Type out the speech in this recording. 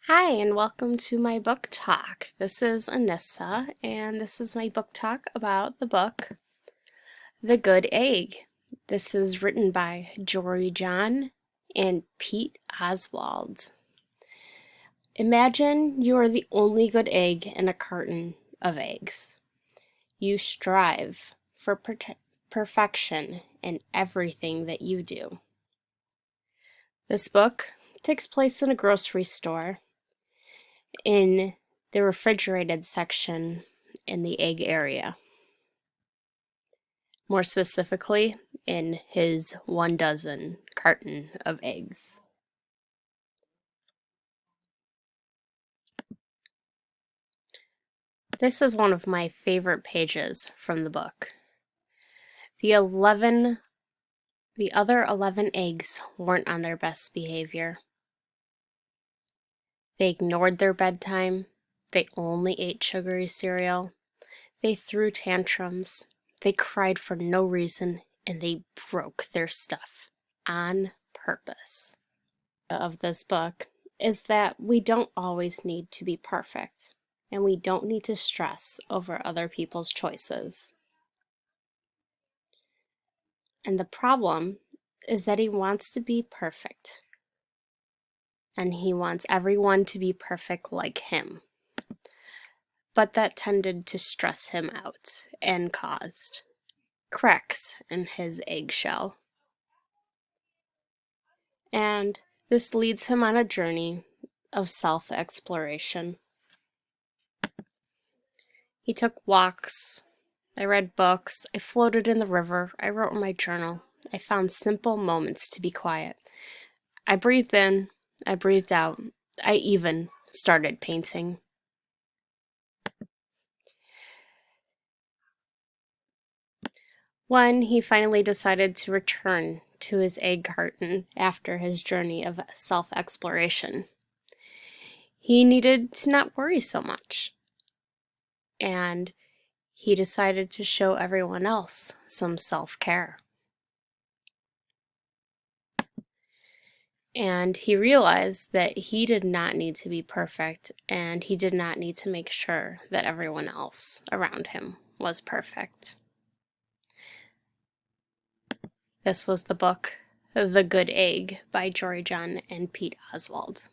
Hi, and welcome to my book talk. This is Anissa, and this is my book talk about the book The Good Egg. This is written by Jory John and Pete Oswald. Imagine you are the only good egg in a carton of eggs. You strive for perfection in everything that you do. This book takes place in a grocery store in the refrigerated section in the egg area. More specifically, in his 1 dozen carton of eggs. This is one of my favorite pages from the book. The other 11 eggs weren't on their best behavior. They ignored their bedtime. They only ate sugary cereal. They threw tantrums. They cried for no reason, and they broke their stuff on purpose. Of this book is that we don't always need to be perfect, and we don't need to stress over other people's choices. And the problem is that he wants to be perfect, and he wants everyone to be perfect like him. But that tended to stress him out and caused cracks in his eggshell. And this leads him on a journey of self-exploration. He took walks, I read books, I floated in the river, I wrote in my journal. I found simple moments to be quiet. I breathed in, I breathed out, I even started painting. When he finally decided to return to his egg carton after his journey of self-exploration, he needed to not worry so much. And he decided to show everyone else some self-care. And he realized that he did not need to be perfect, and he did not need to make sure that everyone else around him was perfect. This was the book The Good Egg by Jory John and Pete Oswald.